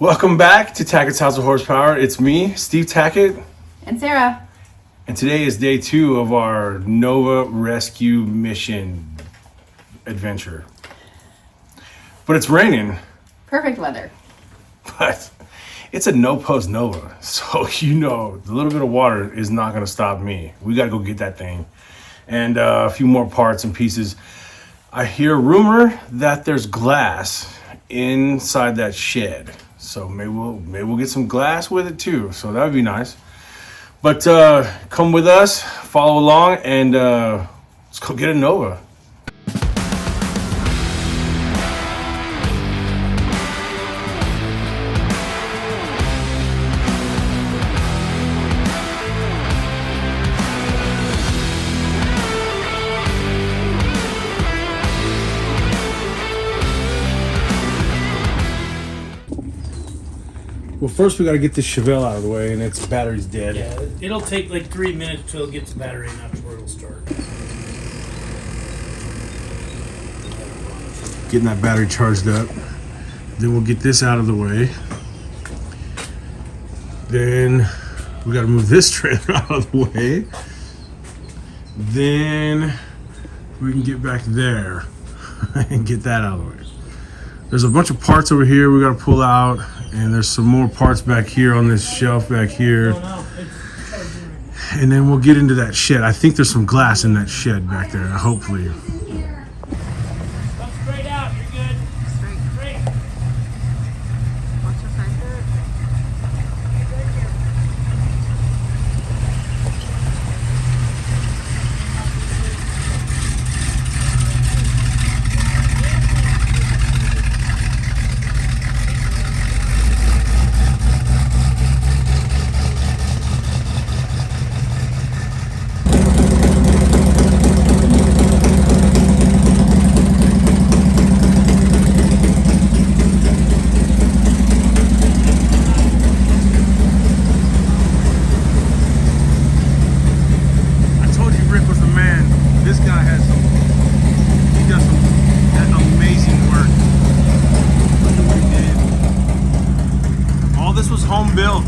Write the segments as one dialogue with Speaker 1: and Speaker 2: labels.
Speaker 1: Welcome back to Tackett's House of Horsepower. It's me, Steve Tackett.
Speaker 2: And Sarah.
Speaker 1: And today is day 2 of our Nova rescue mission adventure. But it's raining.
Speaker 2: Perfect weather.
Speaker 1: But it's a no-post Nova. So you know, the little bit of water is not going to stop me. We got to go get that thing. And a few more parts and pieces. I hear a rumor that there's glass inside that shed. So maybe we'll get some glass with it too. So that would be nice. But come with us, follow along, and let's go get a Nova. Well, first we got to get this Chevelle out of the way, and its battery's dead.
Speaker 3: Yeah, it'll take like 3 minutes till it gets the battery enough where it'll start.
Speaker 1: Getting that battery charged up. Then we'll get this out of the way. Then we got to move this trailer out of the way. Then we can get back there and get that out of the way. There's a bunch of parts over here we got to pull out, and there's some more parts back here on this shelf back here. And then we'll get into that shed. I think there's some glass in that shed back there, hopefully.
Speaker 3: Come straight out, you're good. Straight.
Speaker 2: Watch your side there.
Speaker 1: Home built.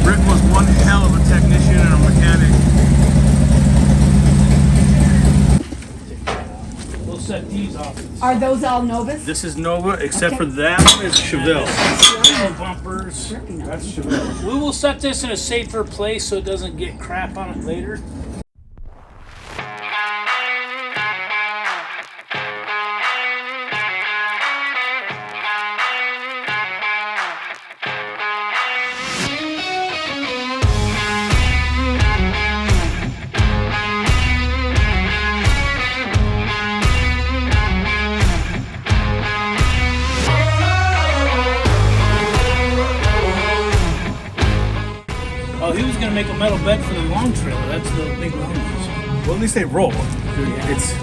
Speaker 1: Rick was one hell of a technician and a mechanic.
Speaker 3: We'll set these off.
Speaker 2: Are those all Novas?
Speaker 1: This is Nova, except for that one is Chevelle.
Speaker 3: Chevelle bumpers.
Speaker 1: That's Chevelle.
Speaker 3: We will set this in a safer place so it doesn't get crap on it later. Oh, he was going to make a metal bed for the long trailer. That's the big long ones.
Speaker 1: Well, at least they roll. It's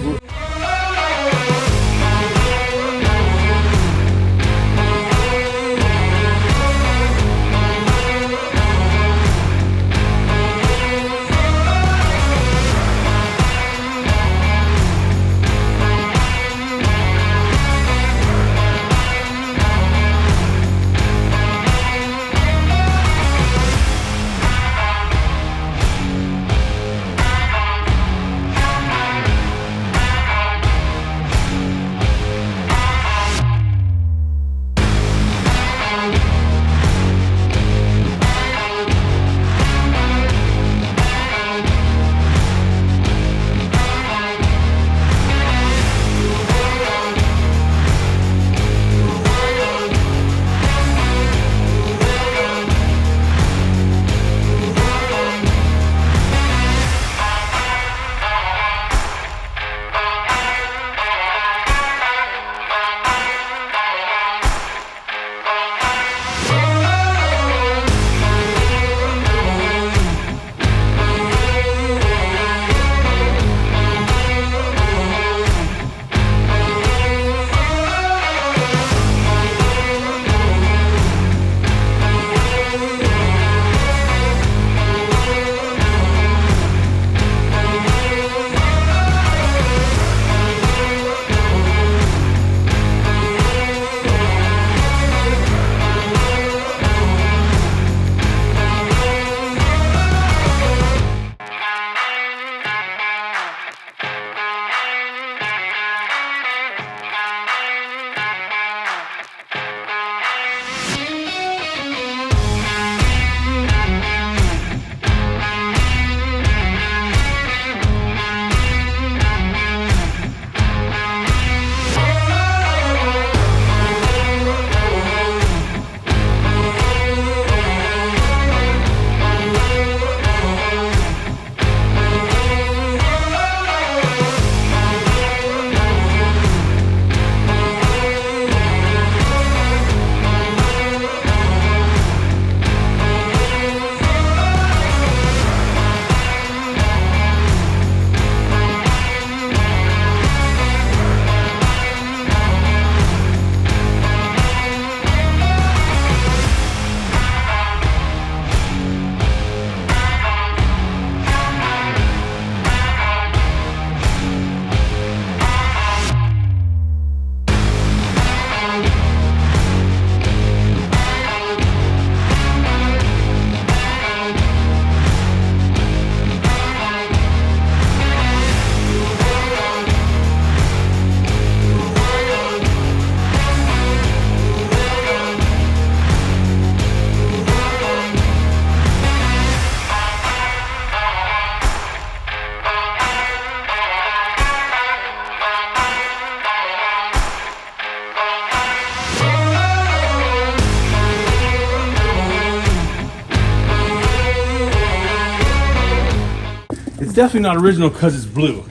Speaker 1: definitely not original because it's blue.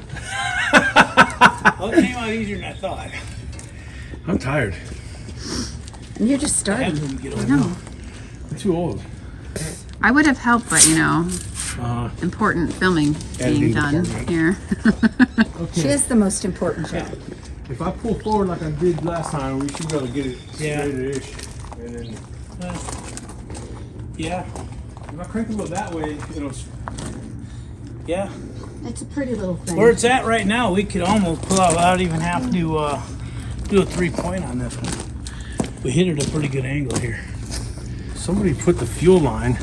Speaker 3: Well, it came out easier than I thought.
Speaker 1: I'm tired.
Speaker 2: And you're just
Speaker 3: I had
Speaker 2: starting.
Speaker 3: to get over.
Speaker 2: No.
Speaker 1: I'm too old.
Speaker 2: I would have helped, but you know, important filming
Speaker 1: Editing
Speaker 2: being done
Speaker 1: department.
Speaker 2: here.
Speaker 4: She is the most important job.
Speaker 1: If I pull forward like I did last time, we should be able to get it
Speaker 3: Yeah.
Speaker 1: straight-ish. And then
Speaker 3: Yeah,
Speaker 1: if I crank it a little that way, it'll.
Speaker 3: yeah.
Speaker 4: It's a pretty little thing.
Speaker 3: Where it's at right now, we could almost pull out without even having to do a 3-point on this one. We hit it at a pretty good angle here.
Speaker 1: Somebody put the fuel line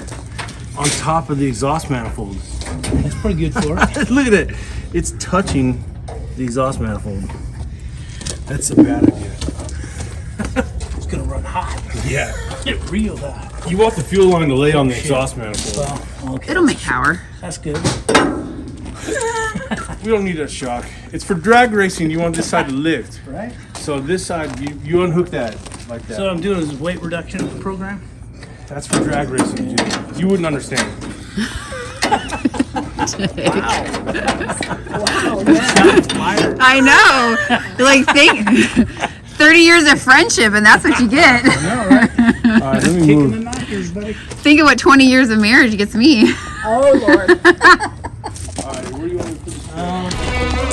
Speaker 1: on top of the exhaust manifold.
Speaker 3: That's pretty good for it.
Speaker 1: Look at it. It's touching the exhaust manifold. That's a bad idea.
Speaker 3: It's gonna run hot.
Speaker 1: Yeah.
Speaker 3: Get real hot.
Speaker 1: You want the fuel line to lay on the exhaust manifold.
Speaker 3: Well, okay.
Speaker 2: It'll make power.
Speaker 3: That's good.
Speaker 1: We don't need that shock. It's for drag racing. You want this side to lift.
Speaker 3: Right?
Speaker 1: So this side, you unhook that like that.
Speaker 3: So what I'm doing is a weight reduction program.
Speaker 1: That's for drag racing, dude. You wouldn't understand.
Speaker 2: I know. Like, think 30 years of friendship, and that's what you get.
Speaker 3: No, right?
Speaker 1: All right, let me
Speaker 3: Kicking the
Speaker 1: move.
Speaker 3: knockers, buddy.
Speaker 2: Think of what 20 years of marriage gets me.
Speaker 4: Oh, Lord.
Speaker 1: All right, where do you want me to put this?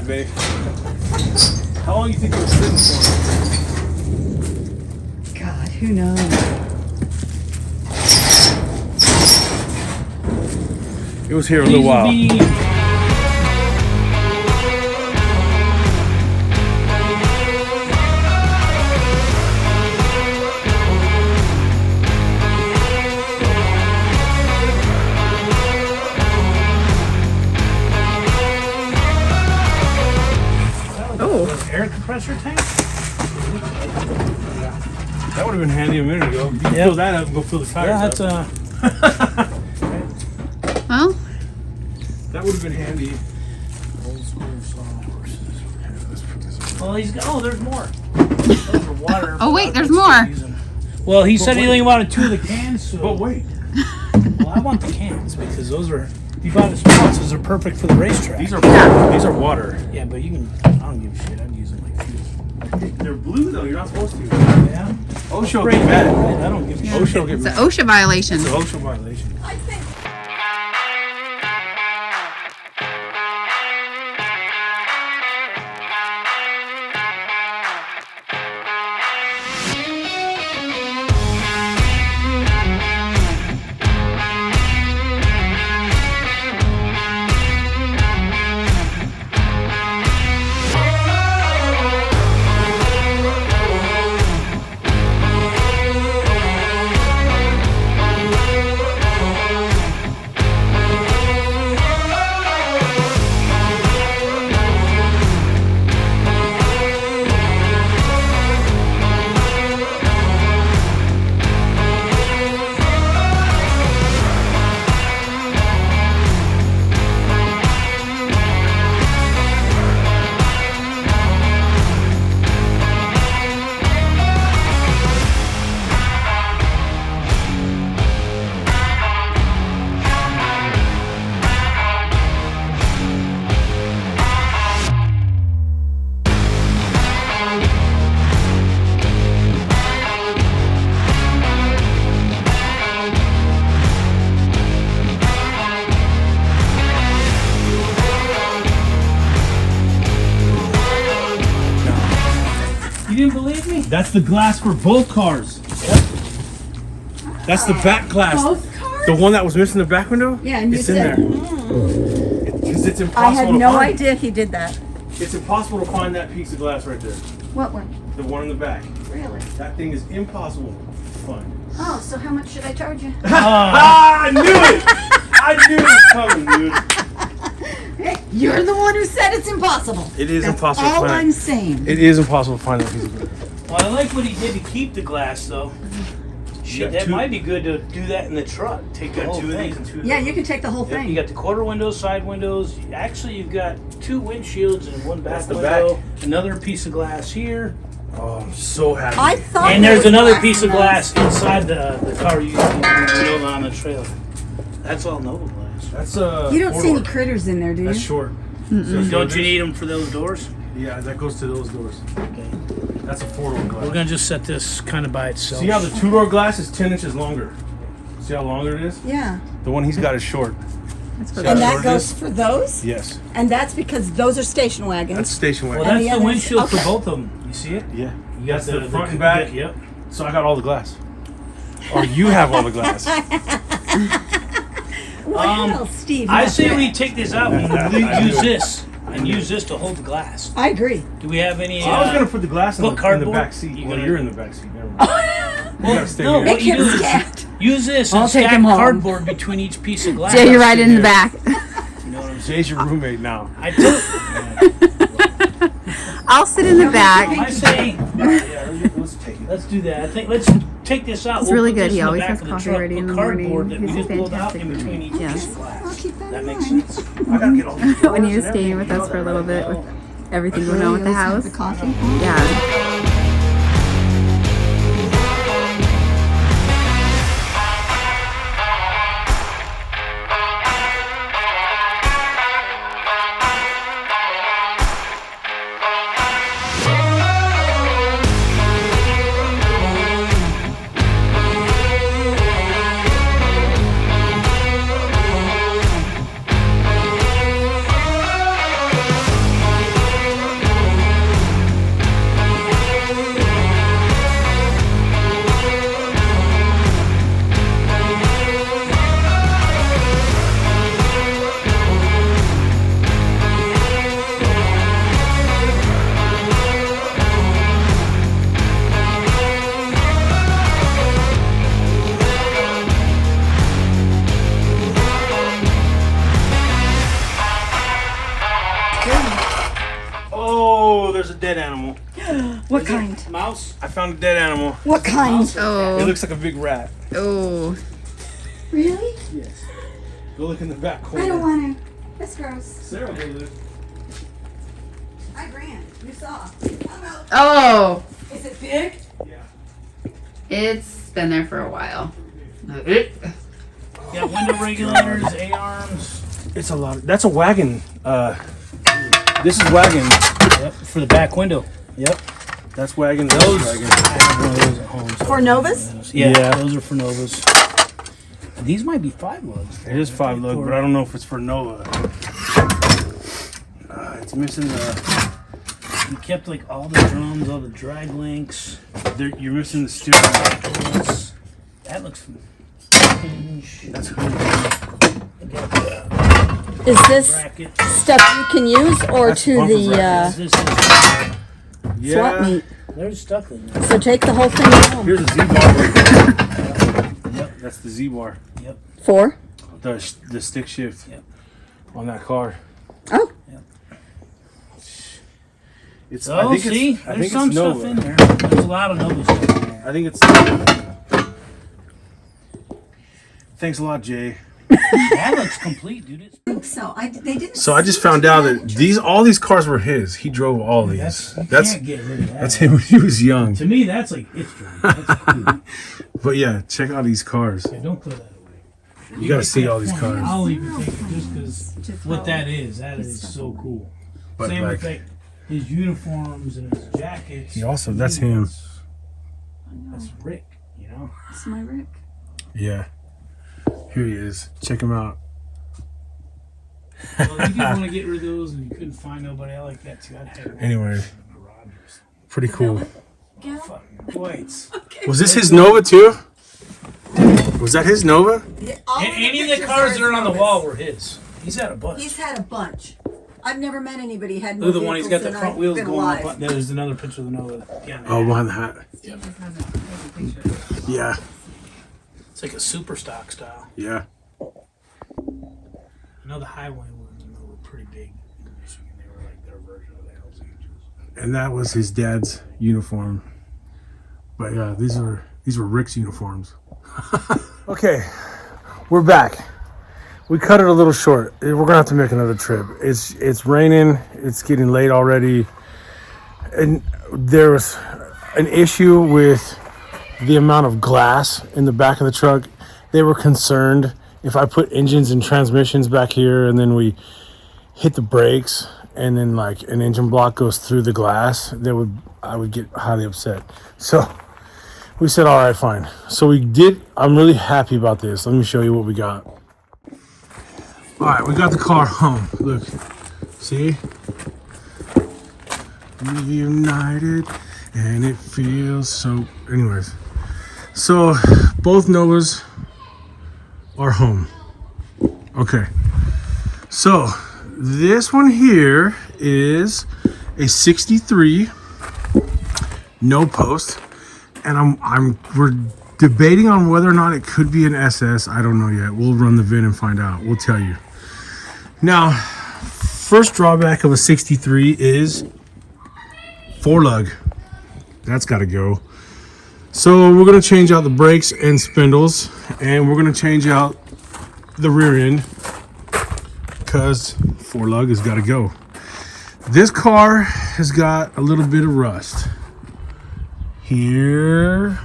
Speaker 1: Babe. How long do you think it was sitting for?
Speaker 4: God, who knows?
Speaker 1: It was here a little while.
Speaker 3: Air compressor tank?
Speaker 1: That would have been handy a minute ago. You can fill that up and go fill the tires
Speaker 3: Yeah, that's
Speaker 1: up.
Speaker 2: Well,
Speaker 1: That would have been handy.
Speaker 3: old school sawhorses. Well, he's got. Oh, there's more. Those are water.
Speaker 2: Oh, wait, there's more.
Speaker 3: Well, he said he only wanted 2 of the cans. So.
Speaker 1: But wait,
Speaker 3: Well, I want the cans because those are. You bought the small ones. Those are perfect for the racetrack.
Speaker 1: these are water.
Speaker 3: Yeah, but you can. I don't give a shit. I'd use them like fuel.
Speaker 1: They're blue though. You're not supposed to.
Speaker 3: Yeah.
Speaker 1: OSHA will
Speaker 3: Spray
Speaker 1: get
Speaker 3: that.
Speaker 1: mad.
Speaker 3: I don't give a shit.
Speaker 1: OSHA will get
Speaker 2: it's an
Speaker 1: mad.
Speaker 2: OSHA violation.
Speaker 1: It's an OSHA violation. That's the glass for both cars. Yep. That's the back glass.
Speaker 4: Both cars?
Speaker 1: The one that was missing the back window?
Speaker 4: Yeah, and you
Speaker 1: it's in
Speaker 4: said,
Speaker 1: there. Because it's impossible
Speaker 4: I had
Speaker 1: to
Speaker 4: no
Speaker 1: find.
Speaker 4: idea he did that.
Speaker 1: It's impossible to find that piece of glass right there.
Speaker 4: What one?
Speaker 1: The one in the back.
Speaker 4: Really?
Speaker 1: That thing is impossible to find.
Speaker 4: Oh, so how much should I charge you?
Speaker 1: I knew it! I knew it was coming, dude.
Speaker 4: Hey, you're the one who said it's impossible.
Speaker 1: It is
Speaker 4: That's
Speaker 1: impossible to
Speaker 4: all
Speaker 1: find.
Speaker 4: I'm saying.
Speaker 1: It is impossible to find that piece of glass.
Speaker 3: Well, I like what he did to keep the glass, though. Shit, that might be good to do that in the truck. Take the whole thing.
Speaker 4: Yeah, you can take the whole
Speaker 3: Yep,
Speaker 4: thing.
Speaker 3: you got the quarter windows, side windows. Actually, you've got 2 windshields and 1 back
Speaker 1: That's the
Speaker 3: window.
Speaker 1: back.
Speaker 3: Another piece of glass here.
Speaker 1: Oh, I'm so happy.
Speaker 4: I thought
Speaker 3: And
Speaker 4: there
Speaker 3: there's
Speaker 4: was
Speaker 3: another piece of
Speaker 4: in those.
Speaker 3: glass inside the car you build on the trailer. That's all Nova glass.
Speaker 1: That's
Speaker 4: You don't see any
Speaker 1: four-door.
Speaker 4: critters in there, do you?
Speaker 1: That's short.
Speaker 3: Don't you need them for those doors?
Speaker 1: Yeah, that goes to those doors.
Speaker 3: Okay.
Speaker 1: That's a 4-door glass.
Speaker 3: We're gonna just set this kind of by itself.
Speaker 1: See how the 2-door glass is 10 inches longer? See how longer it is?
Speaker 4: Yeah.
Speaker 1: The one he's got is short.
Speaker 2: That's for
Speaker 1: See
Speaker 4: And
Speaker 1: how
Speaker 4: that
Speaker 1: short it
Speaker 4: goes
Speaker 1: is?
Speaker 4: for those?
Speaker 1: Yes.
Speaker 4: And that's because those are station wagons.
Speaker 1: That's station
Speaker 3: Well,
Speaker 1: wagon.
Speaker 4: And
Speaker 3: that's
Speaker 4: the
Speaker 3: the
Speaker 4: others-
Speaker 3: windshield
Speaker 4: okay.
Speaker 3: for both of them. You see it?
Speaker 1: Yeah.
Speaker 3: You
Speaker 1: That's the front and back.
Speaker 3: Yep.
Speaker 1: So I got all the glass. Or you have all the glass.
Speaker 4: What else, Steve?
Speaker 3: I
Speaker 4: Not
Speaker 3: say
Speaker 4: fair.
Speaker 3: we take this out and we use this and use this to hold the glass.
Speaker 4: I agree.
Speaker 3: Do we have any?
Speaker 1: I was going to put the glass in
Speaker 3: put
Speaker 1: the
Speaker 3: cardboard?
Speaker 1: back seat.
Speaker 3: You
Speaker 1: Well,
Speaker 3: gonna-
Speaker 1: you're in the back seat. Never mind. You gotta stay
Speaker 3: no,
Speaker 1: here.
Speaker 3: what
Speaker 4: Make
Speaker 3: you
Speaker 4: him
Speaker 3: do is
Speaker 4: scared.
Speaker 3: use this
Speaker 4: I'll
Speaker 3: and
Speaker 4: take
Speaker 3: stack
Speaker 4: him home.
Speaker 3: cardboard between each piece of glass.
Speaker 2: Jay, you're right in the
Speaker 3: Here.
Speaker 2: back.
Speaker 3: You know what I'm saying?
Speaker 1: Jay's your roommate now.
Speaker 3: I do.
Speaker 2: I'll sit in the back.
Speaker 3: I say
Speaker 1: Yeah, let's take it.
Speaker 3: let's do that. I think let's take this out.
Speaker 2: It's
Speaker 3: We'll
Speaker 2: really
Speaker 3: put
Speaker 2: good.
Speaker 3: this
Speaker 2: He
Speaker 3: in the
Speaker 2: always
Speaker 3: back
Speaker 2: has
Speaker 3: of the
Speaker 2: coffee
Speaker 3: truck,
Speaker 2: ready in
Speaker 3: put
Speaker 2: the
Speaker 3: cardboard
Speaker 2: morning.
Speaker 3: that we
Speaker 2: He's
Speaker 3: just pulled out
Speaker 2: fantastic.
Speaker 3: in between each
Speaker 2: Yes.
Speaker 3: piece of glass.
Speaker 4: I'll keep that
Speaker 3: That
Speaker 4: in
Speaker 3: makes
Speaker 4: mind.
Speaker 3: sense.
Speaker 1: I gotta get all these
Speaker 2: When he was
Speaker 3: and
Speaker 2: staying with
Speaker 3: everything,
Speaker 2: us for a
Speaker 3: you
Speaker 2: little
Speaker 3: know
Speaker 2: bit
Speaker 3: that
Speaker 2: with
Speaker 3: well.
Speaker 2: everything going on with the
Speaker 4: Always have
Speaker 2: house.
Speaker 4: The coffee.
Speaker 2: Yeah.
Speaker 1: Oh, there's a dead animal.
Speaker 4: What kind?
Speaker 3: Mouse.
Speaker 1: I found a dead animal.
Speaker 4: What kind?
Speaker 1: It
Speaker 2: Oh.
Speaker 1: looks like a big rat.
Speaker 2: Oh.
Speaker 4: Really?
Speaker 1: Yes. Go look in the back corner.
Speaker 4: I don't want to. That's gross.
Speaker 1: Sarah, go look.
Speaker 4: I ran. You saw. I'm out.
Speaker 2: Oh.
Speaker 4: Is it big?
Speaker 1: Yeah.
Speaker 2: It's been there for a while.
Speaker 3: Got window regulators, A-arms.
Speaker 1: It's a lot. That's a wagon. This is wagon.
Speaker 3: Yep, for the back window. Yep.
Speaker 1: That's wagon.
Speaker 3: Those.
Speaker 1: Wagon.
Speaker 3: I have one of those at home. So
Speaker 4: For Novas?
Speaker 3: Yeah,
Speaker 1: Yeah.
Speaker 3: those are for Novas. These might be 5 lugs.
Speaker 1: It is 5 lug, but I don't know if it's for Nova. It's missing the.
Speaker 3: You kept like all the drums, all the drag links.
Speaker 1: You're missing the steering wheel.
Speaker 3: That looks.
Speaker 1: That's cool.
Speaker 4: Is this
Speaker 3: Bracket.
Speaker 4: stuff you can use or
Speaker 1: That's
Speaker 4: to
Speaker 1: bumper
Speaker 4: the
Speaker 3: This is
Speaker 4: swap
Speaker 1: Yeah.
Speaker 4: meet?
Speaker 3: there's stuff in there.
Speaker 4: So take the whole thing home.
Speaker 1: Here's a Z bar. Yep. That's the Z bar.
Speaker 3: Yep.
Speaker 4: 4?
Speaker 1: The stick shift.
Speaker 3: Yep.
Speaker 1: On that car.
Speaker 4: Oh.
Speaker 1: It's.
Speaker 3: Oh, see,
Speaker 1: I
Speaker 3: there's
Speaker 1: think
Speaker 3: some
Speaker 1: it's
Speaker 3: stuff
Speaker 1: Nova.
Speaker 3: in there. There's a lot of Nova stuff in there.
Speaker 1: I think it's. Thanks a lot, Jay.
Speaker 3: That looks complete, dude. It's,
Speaker 4: I think so. They didn't.
Speaker 1: So I just found out that all these cars were his. He drove all these.
Speaker 3: you
Speaker 1: That's
Speaker 3: can't get rid of that.
Speaker 1: that's him when he was young.
Speaker 3: To me, that's like history. That's cool.
Speaker 1: But yeah, check out these cars.
Speaker 3: Yeah, don't throw that away.
Speaker 1: You gotta see all these cars.
Speaker 3: I'll even take it just because what that is. That is so cool.
Speaker 1: But
Speaker 3: Same with
Speaker 1: like,
Speaker 3: like his uniforms and his jackets.
Speaker 1: he also that's him.
Speaker 3: That's Rick, you know.
Speaker 4: That's my Rick.
Speaker 1: Yeah. Here he is. Check him out.
Speaker 3: Well, you didn't want to get rid of those and you couldn't find nobody. I like that too. I'd have one
Speaker 1: Anyway,
Speaker 3: in the garage or something.
Speaker 1: pretty cool.
Speaker 3: Fucking whites.
Speaker 1: Was this his Nova too? Was that his Nova?
Speaker 4: Yeah, all of
Speaker 3: Any of the
Speaker 4: pictures
Speaker 3: cars
Speaker 4: are
Speaker 3: that are on the
Speaker 4: Novas.
Speaker 3: wall were his. He's had a bunch.
Speaker 4: He's had a bunch. I've never met anybody who had more
Speaker 3: Look at the one he's got
Speaker 4: vehicles
Speaker 3: the
Speaker 4: than
Speaker 3: front
Speaker 4: I've
Speaker 3: wheels
Speaker 4: been
Speaker 3: going
Speaker 4: alive.
Speaker 3: up. There's another picture of the Nova. Yeah,
Speaker 1: Oh, behind the hat. Yeah,
Speaker 3: it's like a super stock style.
Speaker 1: yeah.
Speaker 3: I know the highway ones were pretty big in Michigan. They were like their version of the Hells Angels.
Speaker 1: And that was his dad's uniform. But yeah, these were Rick's uniforms. Okay, we're back. We cut it a little short. We're gonna have to make another trip. It's raining. It's getting late already, and there was an issue with the amount of glass in the back of the truck. They were concerned if I put engines and transmissions back here, and then we hit the brakes, and then like an engine block goes through the glass, I would get highly upset. So we said, all right, fine. So we did. I'm really happy about this. Let me show you what we got. All right, we got the car home. Look, see? Reunited, and it feels so. Anyways, so both Novas are home. Okay, so this one here is a 63 no post, and we're debating on whether or not it could be an SS. I don't know yet. We'll run the VIN and find out. We'll tell you. Now, first drawback of a 63 is 4-lug. That's got to go. So we're going to change out the brakes and spindles, and we're going to change out the rear end because 4-lug has got to go. This car has got a little bit of rust here,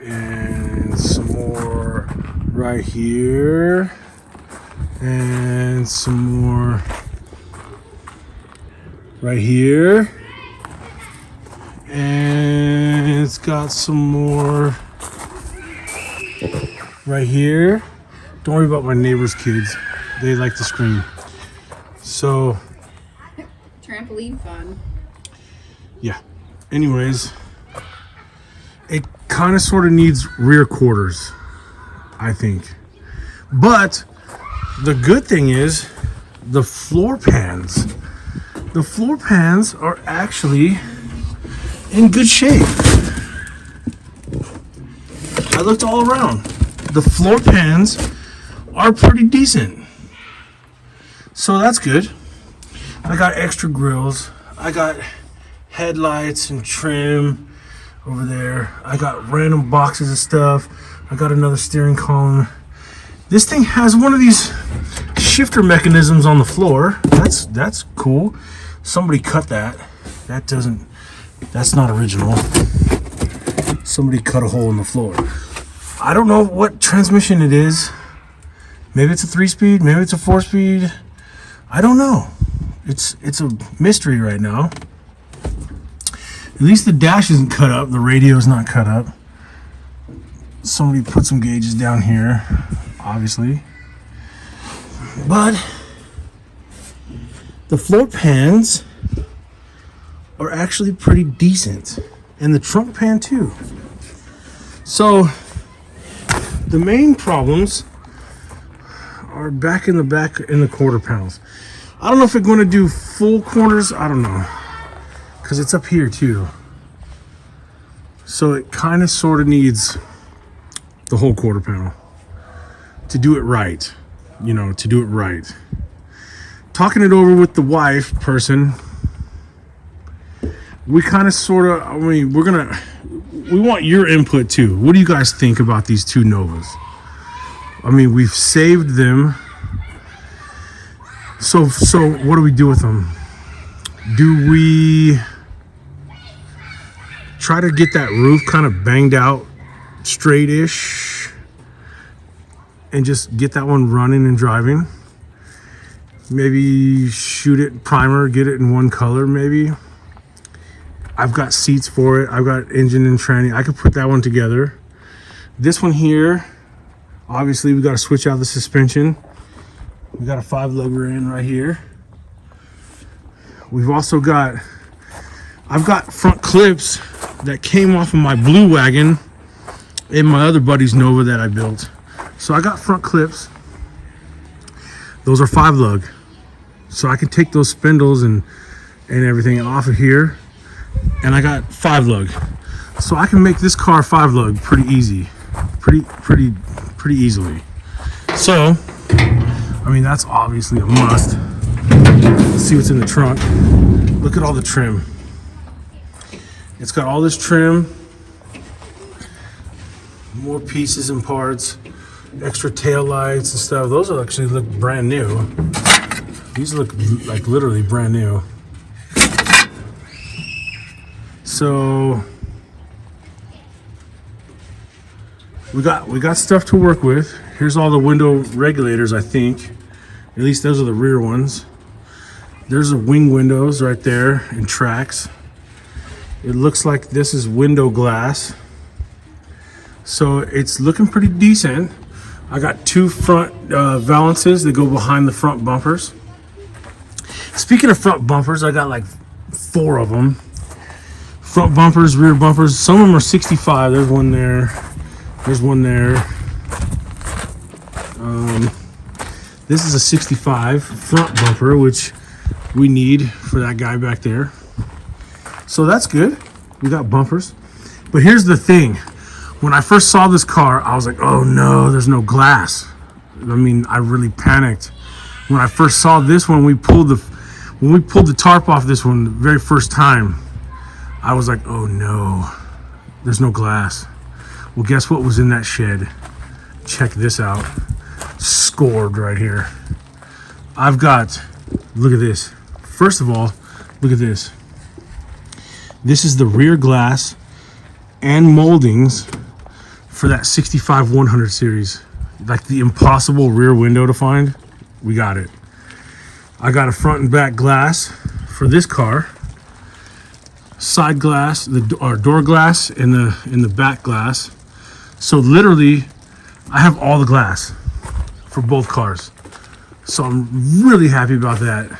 Speaker 1: and some more right here, and some more right here, and it's got some more right here. Don't worry about my neighbor's kids, they like to scream. So
Speaker 2: Trampoline fun.
Speaker 1: yeah, anyways, it kind of sort of needs rear quarters, I think. But the good thing is the floor pans. The floor pans are actually in good shape. I looked all around. The floor pans are pretty decent. So that's good. I got extra grills. I got headlights and trim over there. I got random boxes of stuff. I got another steering column. This thing has one of these shifter mechanisms on the floor. That's cool. Somebody cut that. That's not original. Somebody cut a hole in the floor. I don't know what transmission it is. Maybe it's a 3-speed, maybe it's a 4-speed. I don't know. It's a mystery right now. At least the dash isn't cut up. The radio's not cut up. Somebody put some gauges down here, obviously. But the floor pans are actually pretty decent. And the trunk pan too. So the main problems are back in the quarter panels. I don't know if it's going to do full corners. I don't know. Because it's up here too. So it kind of sort of needs the whole quarter panel to do it right. You know, to do it right. Talking it over with the wife person, we kind of sort of, I mean, we want your input too. What do you guys think about these two Novas? I mean, we've saved them. So what do we do with them? Do we try to get that roof kind of banged out straight-ish and just get that one running and driving? Maybe shoot it primer, get it in one color maybe. I've got seats for it. I've got engine and tranny. I could put that one together. This one here, obviously we got to switch out the suspension. We got a 5-lug rear end right here. We've also got, I've got front clips that came off of my blue wagon and my other buddy's Nova that I built. So I got front clips. Those are 5 lug. So I can take those spindles and everything off of here. And I got 5 lug. So I can make this car 5 lug pretty easy. Pretty easily. So, I mean, that's obviously a must. Let's see what's in the trunk. Look at all the trim. It's got all this trim, more pieces and parts, extra tail lights and stuff. Those actually look brand new. These look like literally brand new. So we got stuff to work with. Here's all the window regulators, I think. At least those are the rear ones. There's the wing windows right there and tracks. It looks like this is window glass. So it's looking pretty decent. I got 2 front valances that go behind the front bumpers. Speaking of front bumpers, I got like 4 of them. Front bumpers, rear bumpers. Some of them are 65. There's one there. There's one there. This is a 65 front bumper, which we need for that guy back there. So that's good. We got bumpers. But here's the thing. When I first saw this car, I was like, oh no, there's no glass. I mean, I really panicked. When I first saw this one, when we pulled the tarp off this one the very first time, I was like, oh no, there's no glass. Well, guess what was in that shed? Check this out. Scored right here. I've got, look at this. First of all, look at this. This is the rear glass and moldings for that 65 100 series. Like the impossible rear window to find. We got it. I got a front and back glass for this car. Side glass, our door glass in the back glass. So literally, I have all the glass for both cars. So I'm really happy about that.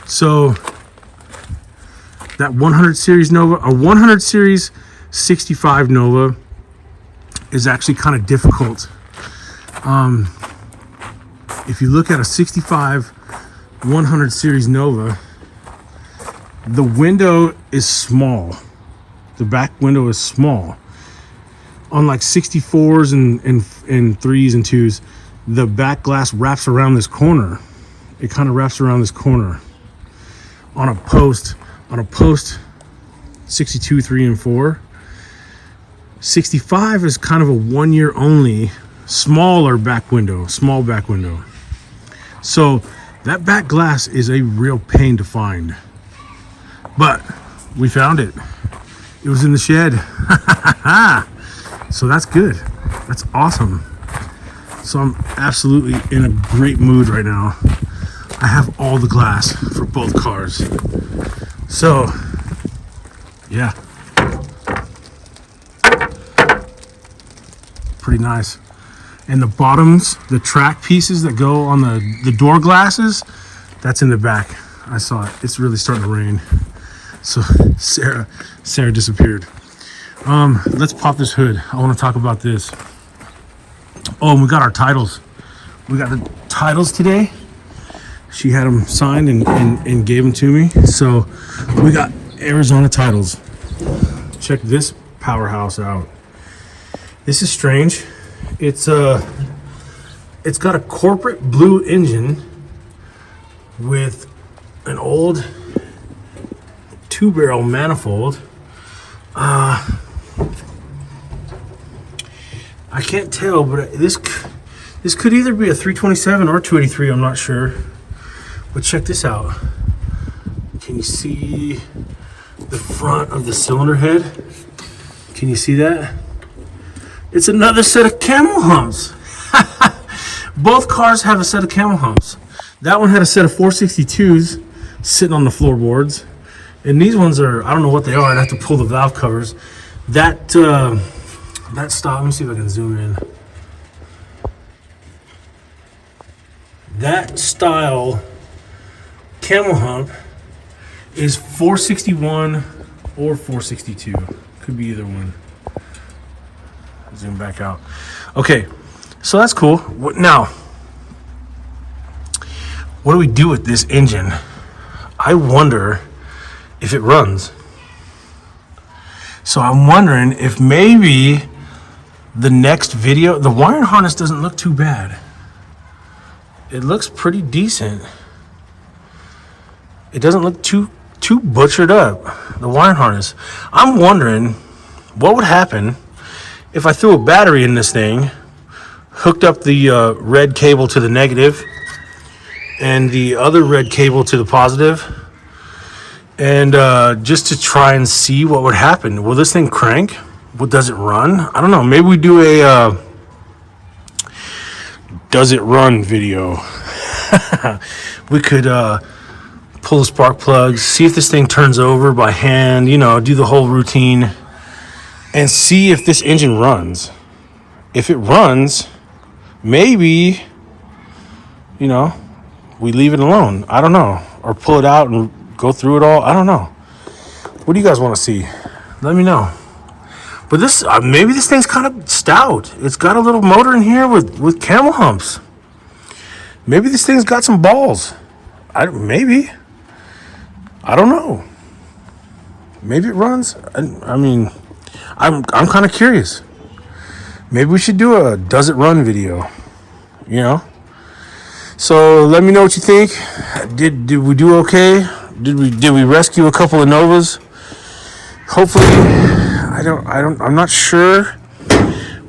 Speaker 1: So that 100 series Nova, a 100 series 65 Nova is actually kind of difficult. If you look at a 65 100 series Nova, the window is small. The back window is small. On like 64s and 3s and 2s, the back glass wraps around this corner. It kind of wraps around this corner. On a post 62, 3 and 4. 65 is kind of a 1 year only, small back window. So that back glass is a real pain to find. But we found it. It was in the shed. So that's good. That's awesome. So I'm absolutely in a great mood right now. I have all the glass for both cars. So, yeah. Pretty nice. And the bottoms, the track pieces that go on the door glasses, that's in the back. I saw it. It's really starting to rain. So Sarah disappeared. Let's pop this hood. I want to talk about this. Oh, and we got our titles. We got the titles today. She had them signed and gave them to me. So we got Arizona titles. Check this powerhouse out. This is strange. It's got a corporate blue engine with an old 2-barrel manifold. I can't tell, but this could either be a 327 or 283. I'm not sure. But check this out. Can you see the front of the cylinder head? Can you see that? It's another set of camel humps. Both cars have a set of camel humps. That one had a set of 462s sitting on the floorboards. And these ones are, I don't know what they are. I'd have to pull the valve covers. That style, let me see if I can zoom in. That style camel hump is 461 or 462. Could be either one. Zoom back out. Okay, so that's cool. Now, what do we do with this engine? I wonder if it runs. So I'm wondering if maybe the next video, the wiring harness doesn't look too bad. It looks pretty decent. It doesn't look too butchered up, the wiring harness. I'm wondering what would happen if I threw a battery in this thing, hooked up the red cable to the negative and the other red cable to the positive, and just to try and see what would happen. Will this thing crank? What, does it run? I don't know. Maybe we do a does it run video. We could pull the spark plugs, see if this thing turns over by hand, you know, do the whole routine and see if this engine runs. If it runs, maybe, you know, we leave it alone. I don't know. Or pull it out and go through it all. I don't know. What do you guys want to see? Let me know. But this, maybe this thing's kind of stout. It's got a little motor in here with camel humps. Maybe this thing's got some balls. Maybe. I don't know. Maybe it runs. I mean, I'm kind of curious. Maybe we should do a does it run video. You know. So let me know what you think. Did we do okay? Did we rescue a couple of Novas? Hopefully. I'm not sure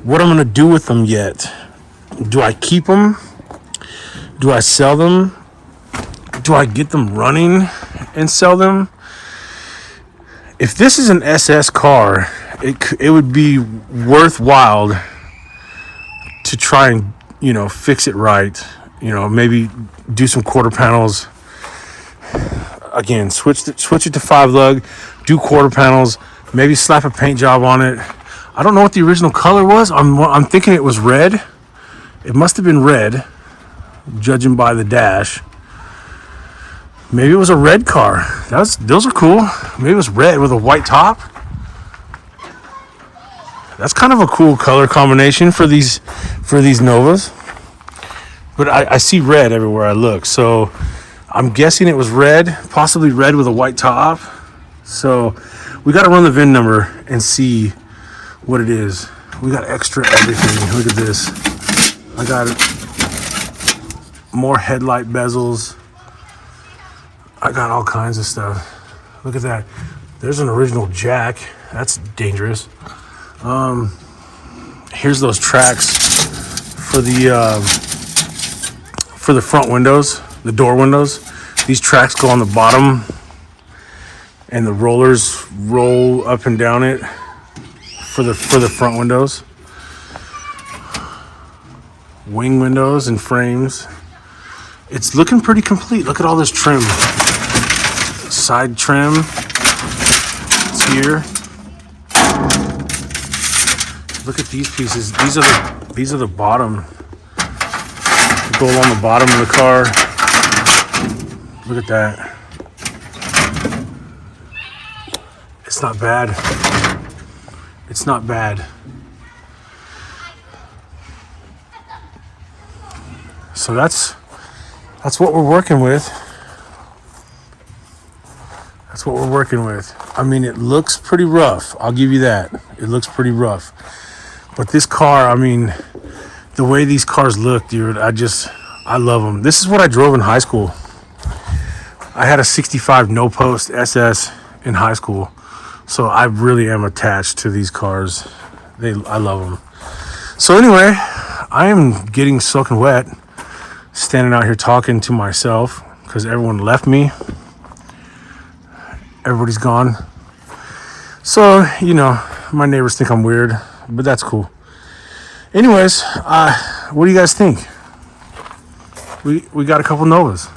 Speaker 1: what I'm gonna do with them yet. Do I keep them? Do I sell them? Do I get them running and sell them? If this is an SS car, it would be worthwhile to try and, you know, fix it right. You know, maybe do some quarter panels. Again, switch it to 5-lug, do quarter panels, maybe slap a paint job on it. I don't know what the original color was. I'm thinking it was red. It must have been red, judging by the dash. Maybe it was a red car. Those are cool. Maybe it was red with a white top. That's kind of a cool color combination for these Novas. But I see red everywhere I look, so I'm guessing it was red, possibly red with a white top. So we got to run the VIN number and see what it is. We got extra everything. Look at this. I got more headlight bezels. I got all kinds of stuff. Look at that. There's an original jack. That's dangerous. Here's those tracks for the front windows, the door windows. These tracks go on the bottom and the rollers roll up and down it for the front windows. Wing windows and frames. It's looking pretty complete. Look at all this trim. Side trim. It's here. Look at these pieces. These are the bottom. Go along the bottom of the car. Look at that. It's not bad. It's not bad. So that's what we're working with. That's what we're working with. I mean, it looks pretty rough. I'll give you that. It looks pretty rough. But this car, I mean, the way these cars look, dude, I love them. This is what I drove in high school. I had a 65 no post SS in high school. So I really am attached to these cars. I love them. So anyway, I am getting soaking wet, standing out here talking to myself because everyone left me. Everybody's gone. So, you know, my neighbors think I'm weird, but that's cool. Anyways, what do you guys think? We got a couple Novas.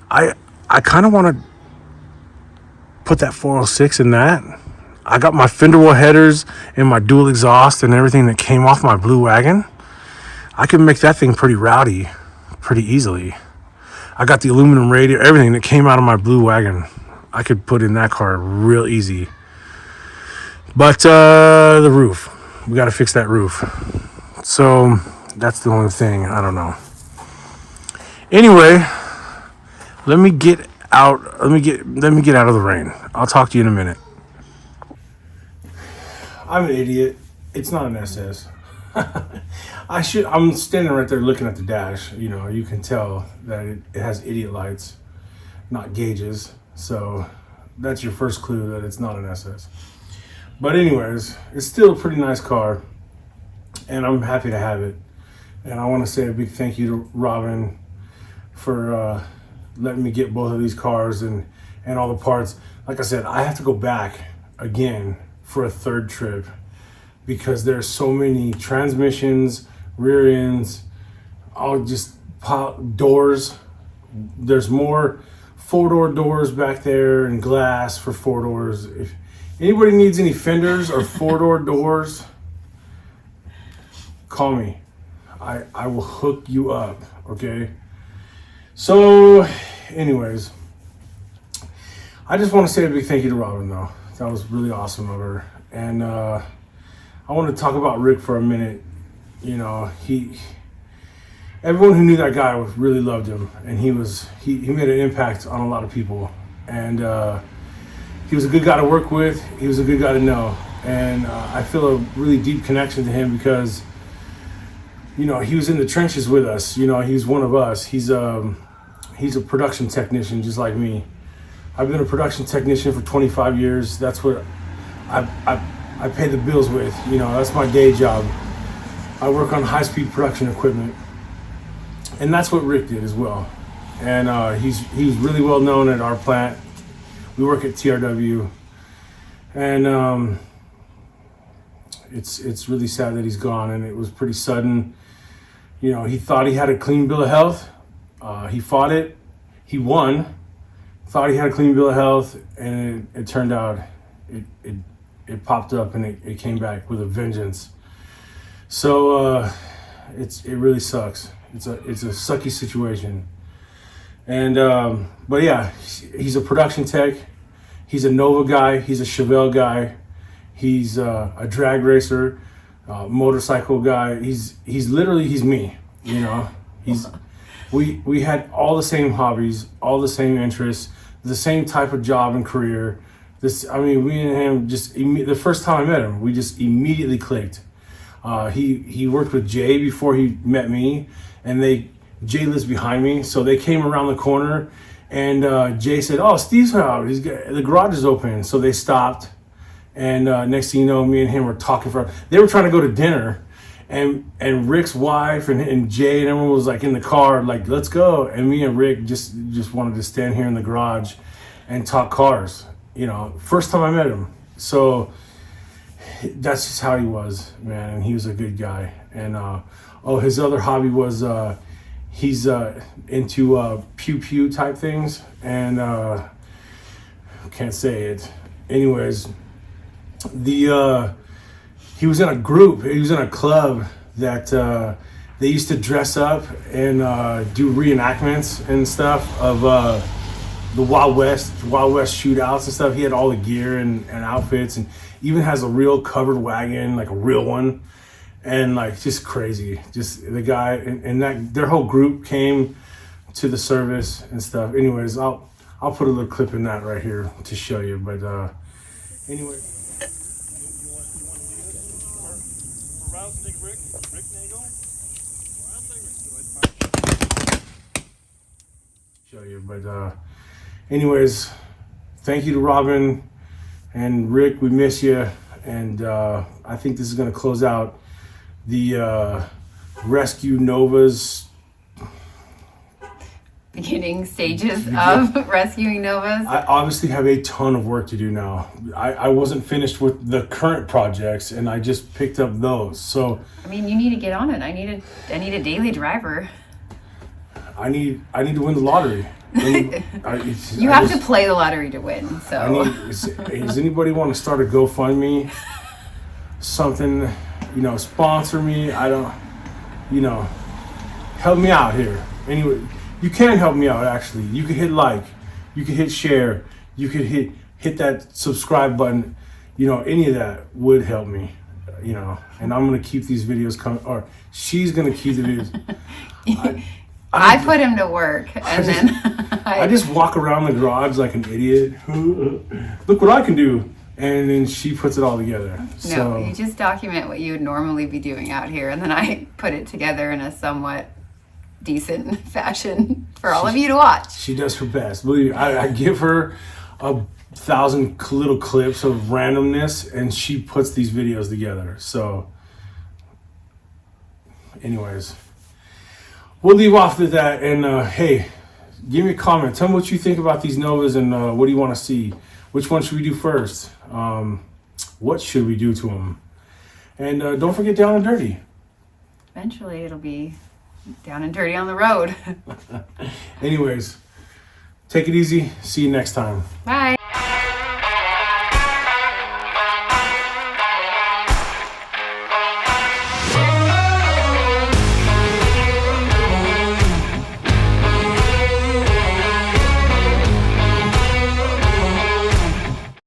Speaker 1: I kind of want to put that 406 in that. I got my fender well headers and my dual exhaust and everything that came off my blue wagon. I can make that thing pretty rowdy pretty easily. I got the aluminum radiator, everything that came out of my blue wagon. I could put in that car real easy. But the roof, we got to fix that roof. So that's the only thing. I don't know. Anyway, let me get out. Let me get out of the rain. I'll talk to you in a minute. I'm an idiot. It's not an SS. I'm standing right there looking at the dash. You know, you can tell that it has idiot lights, not gauges. So that's your first clue that it's not an SS. But anyways, it's still a pretty nice car, and I'm happy to have it. And I want to say a big thank you to Robin for letting me get both of these cars and all the parts. Like I said, I have to go back again for a third trip because there's so many transmissions, rear ends, all just doors. There's more 4-door doors back there and glass for 4 doors. If anybody needs any fenders or 4-door doors, call me. I will hook you up, okay? So, anyways, I just want to say a big thank you to Robin, though. That was really awesome of her. And I want to talk about Rick for a minute. You know, everyone who knew that guy really loved him, and he made an impact on a lot of people. And he was a good guy to work with. He was a good guy to know. And I feel a really deep connection to him because, you know, he was in the trenches with us. You know, he's one of us. He's a production technician just like me. I've been a production technician for 25 years. That's what I pay the bills with. You know, that's my day job. I work on high-speed production equipment. And that's what Rick did as well. And he's really well known at our plant. We work at TRW. And it's really sad that he's gone, and it was pretty sudden. You know, he thought he had a clean bill of health. He fought it. He won. Thought he had a clean bill of health, and it turned out it popped up, and it came back with a vengeance. So it really sucks. It's a sucky situation. And but yeah, he's a production tech. He's a Nova guy. He's a Chevelle guy. He's a drag racer, motorcycle guy. He's me. You know, we had all the same hobbies, all the same interests, the same type of job and career. Me and him the first time I met him, we just immediately clicked. He worked with Jay before he met me, and Jay lives behind me, so they came around the corner, and Jay said, "Oh, Steve's out. The garage is open." So they stopped, and next thing you know, me and him were talking They were trying to go to dinner, and Rick's wife and Jay and everyone was like in the car, like, "Let's go." And me and Rick just wanted to stand here in the garage and talk cars. You know, first time I met him. So that's just how he was, man. And he was a good guy. And his other hobby was he's into pew pew type things, and can't say it. Anyways, he was in a group. He was in a club that they used to dress up and do reenactments and stuff of the Wild West shootouts and stuff. He had all the gear and outfits, and even has a real covered wagon, like a real one, and like just crazy. Just the guy and that their whole group came to the service and stuff. Anyways, I'll put a little clip in that right here to show you. But anyway. Show you, but anyways, thank you to Robin and Rick. We miss you, and I think this is going to close out the Rescue Nova's
Speaker 2: beginning stages of rescuing Novas.
Speaker 1: I obviously have a ton of work to do now. I wasn't finished with the current projects, and I just picked up those. So
Speaker 2: I mean, you need to get on it. I need a daily driver.
Speaker 1: I need to win the lottery.
Speaker 2: You have to play the lottery to win. So
Speaker 1: does anybody want to start a GoFundMe? Something, sponsor me. I don't, help me out here. Anyway, you can help me out actually. You can hit like, you can hit share, you could hit that subscribe button. You know, any of that would help me. You know, and I'm gonna keep these videos coming, or she's gonna keep the videos.
Speaker 2: I put him to work, and
Speaker 1: I just walk around the garage like an idiot. Look what I can do, and then she puts it all together.
Speaker 2: No,
Speaker 1: So
Speaker 2: you just document what you would normally be doing out here, and then I put it together in a somewhat decent fashion for all of you to watch.
Speaker 1: she does her best. Believe me, I give her 1,000 little clips of randomness, and she puts these videos together. So, anyways, we'll leave off with that. And hey, give me a comment. Tell me what you think about these Novas, and what do you want to see? Which one should we do first? What should we do to them? And don't forget Down and Dirty.
Speaker 2: Eventually, it'll be down and dirty on the road.
Speaker 1: Anyways, take it easy. See you next time.
Speaker 2: Bye.